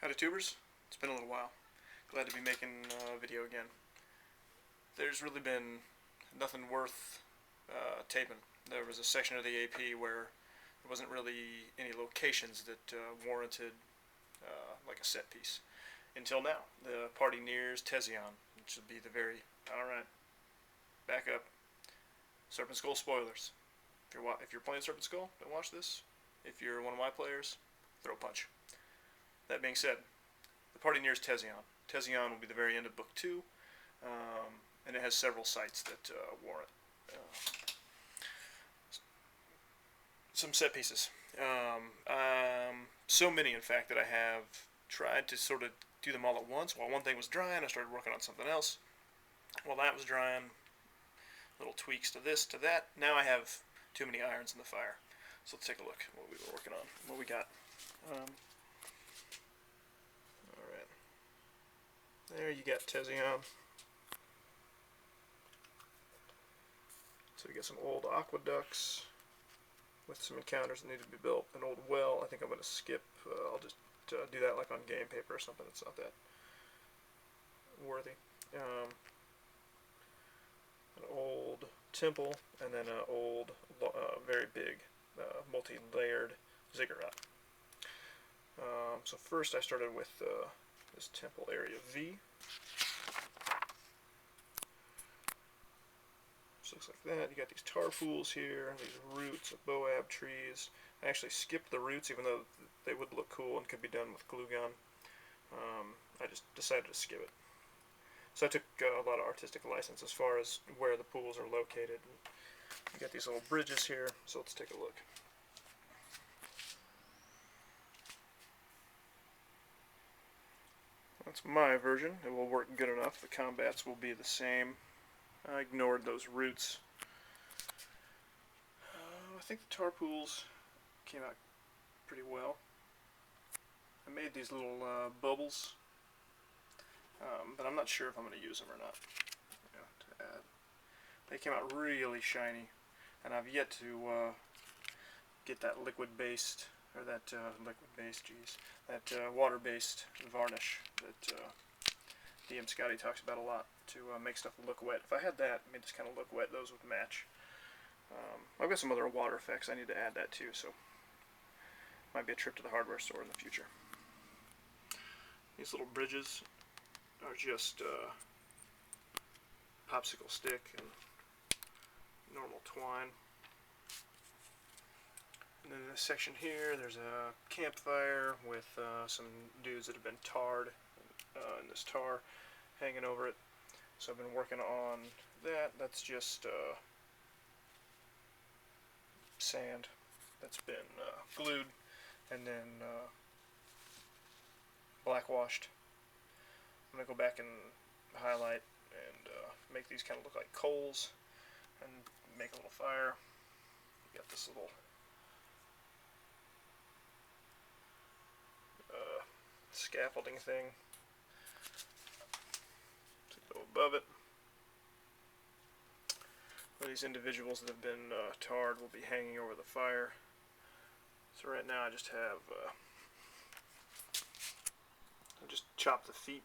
Howdy tubers, it's been a little while. Glad to be making a video again. There's really been nothing worth taping. There was a section of the AP where there wasn't really any locations that warranted like a set piece. Until now, the party nears Tezion, which would be the very, alright, back up. Serpent Skull spoilers. If you're playing Serpent Skull, don't watch this. If you're one of my players, throw a punch. That being said, the party nears Tezion. Tezion will be the very end of Book 2, and it has several sites that warrant some set pieces. So many, in fact, that I have tried to sort of do them all at once. While one thing was drying, I started working on something else. While that was drying, little tweaks to this, to that. Now I have too many irons in the fire. So let's take a look at what we were working on, what we got. Alright. There you got Tezion. So we got some old aqueducts with some encounters that need to be built. An old well. I think I'm going to skip. I'll just do that like on game paper or something. It's not that worthy. An old temple, and then an old, very big, multi-layered ziggurat. So first I started with this temple area V. This looks like that. You got these tar pools here, these roots of boab trees. I actually skipped the roots even though they would look cool and could be done with glue gun. I just decided to skip it. So I took a lot of artistic license as far as where the pools are located. You got these little bridges here, so let's take a look. That's my version. It will work good enough. The combats will be the same. I ignored those roots. I think the tar pools came out pretty well. I made these little bubbles, but I'm not sure if I'm going to use them or not. To add. They came out really shiny, and I've yet to get that liquid-based, or that that water-based varnish that DM Scotty talks about a lot to make stuff look wet. If I had that, made this kind of look wet, those would match. I've got some other water effects I need to add that too, so might be a trip to the hardware store in the future. These little bridges are just popsicle stick and normal twine. And then in this section here, there's a campfire with some dudes that have been tarred, and this tar hanging over it. So I've been working on that. That's just sand that's been glued and then blackwashed. I'm going to go back and highlight and make these kind of look like coals and make a little fire. You got this little scaffolding thing to go above it. Well, these individuals that have been tarred will be hanging over the fire. So right now I just have I just chopped the feet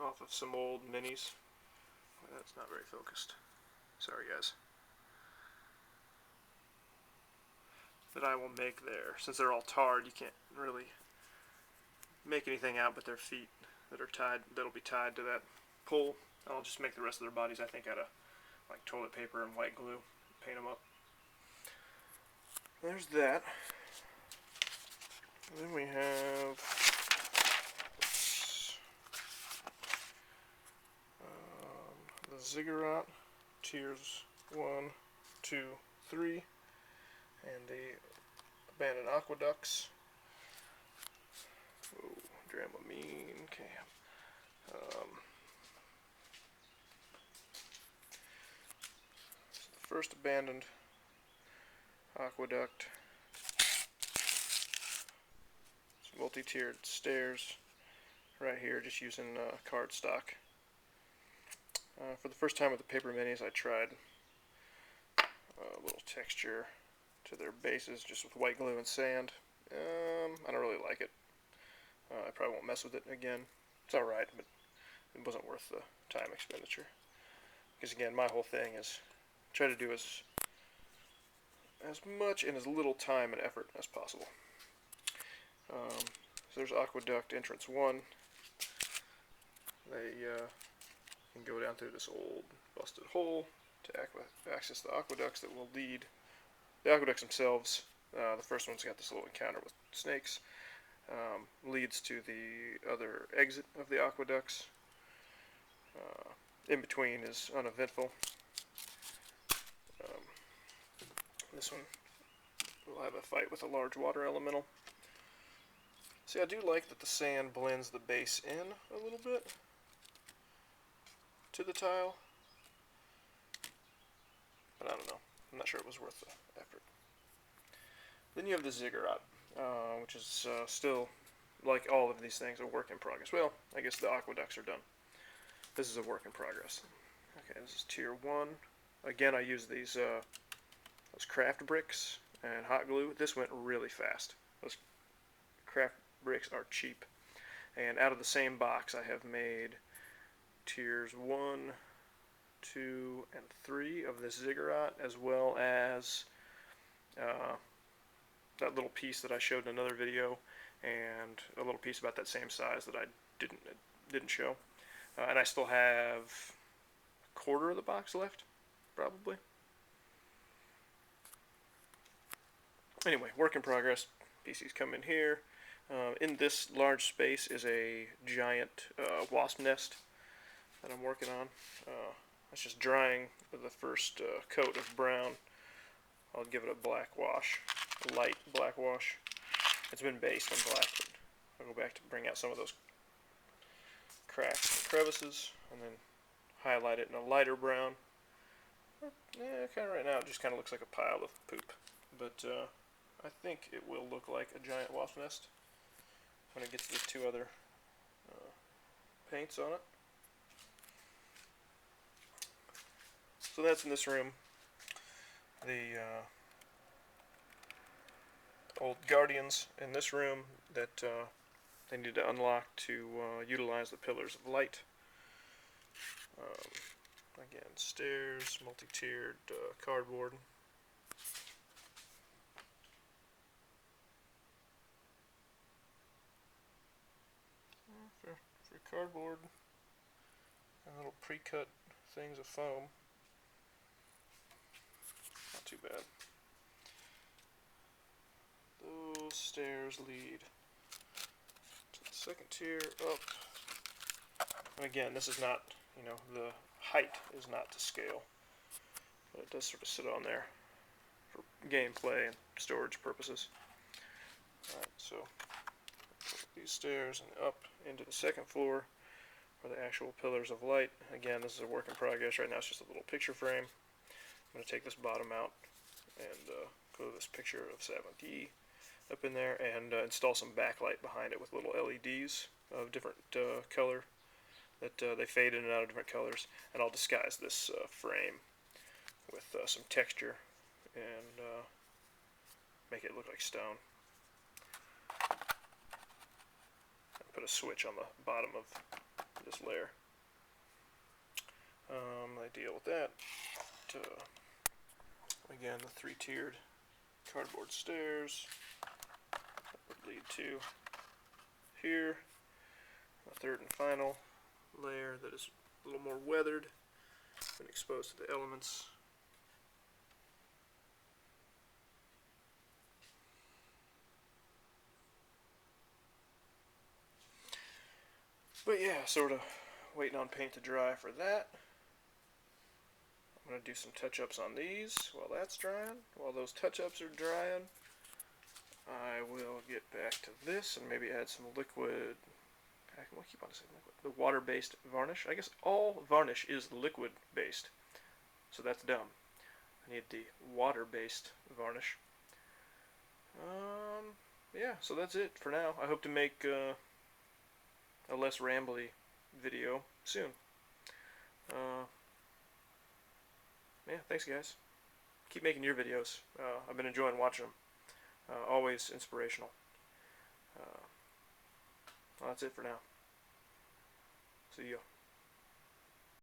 off of some old minis. Well, that's not very focused. Sorry guys. That I will make there. Since they're all tarred, you can't really make anything out but their feet that are tied. That'll be tied to that pole. I'll just make the rest of their bodies, I think, out of like toilet paper and white glue. Paint them up. There's that. And then we have the ziggurat, tiers 1, 2, 3, and the abandoned aqueducts. Oh, Dramamine, okay. So the first abandoned aqueduct. It's multi-tiered stairs right here, just using cardstock. For the first time with the paper minis, I tried a little texture to their bases just with white glue and sand. I don't really like it. I probably won't mess with it again. It's alright, but it wasn't worth the time expenditure. Because again, my whole thing is try to do as much in as little time and effort as possible. So there's aqueduct entrance 1. They can go down through this old busted hole to access the aqueducts that will lead. The aqueducts themselves, the first one's got this little encounter with snakes, leads to the other exit of the aqueducts. In between is uneventful. This one will have a fight with a large water elemental. See, I do like that the sand blends the base in a little bit to the tile, but I don't know. I'm not sure it was worth the effort. Then you have the ziggurat, which is still, like all of these things, a work in progress. Well, I guess the aqueducts are done. This is a work in progress. Okay, this is tier 1. Again, I use these those craft bricks and hot glue. This went really fast. Those craft bricks are cheap. And out of the same box, I have made tiers 1, 2, and 3 of this ziggurat, as well as that little piece that I showed in another video, and a little piece about that same size that I didn't show. And I still have a quarter of the box left, probably. Anyway, work in progress. PCs come in here. In this large space is a giant wasp nest that I'm working on. It's just drying the first coat of brown. I'll give it a black wash, a light black wash. It's been based on black, but I'll go back to bring out some of those cracks and crevices, and then highlight it in a lighter brown. Yeah, kind of right now it just kind of looks like a pile of poop, but I think it will look like a giant wasp nest when it gets the 2 other paints on it. So that's in this room. The old guardians in this room that they need to unlock to utilize the pillars of light. Again, stairs, multi-tiered cardboard. For cardboard and little pre-cut things of foam. Not too bad. Those stairs lead to the second tier up. And again, this is not, the height is not to scale, but it does sort of sit on there for gameplay and storage purposes. Alright, so these stairs and up into the second floor are the actual pillars of light. Again, this is a work in progress. Right now it's just a little picture frame. I'm going to take this bottom out and glue this picture of 7th Yi up in there and install some backlight behind it with little LEDs of different color that they fade in and out of different colors, and I'll disguise this frame with some texture and make it look like stone. Put a switch on the bottom of this layer. I deal with that. Again, the 3-tiered cardboard stairs that would lead to here. A third and final layer that is a little more weathered and exposed to the elements. But yeah, sort of waiting on paint to dry for that. I'm going to do some touch-ups on these while that's drying. While those touch-ups are drying, I will get back to this and maybe add some liquid. I keep on saying liquid. The water-based varnish. I guess all varnish is liquid-based, so that's dumb. I need the water-based varnish. Yeah, so that's it for now. I hope to make a less rambly video soon. Yeah, thanks guys. Keep making your videos. I've been enjoying watching them. Always inspirational. Well, that's it for now. See ya.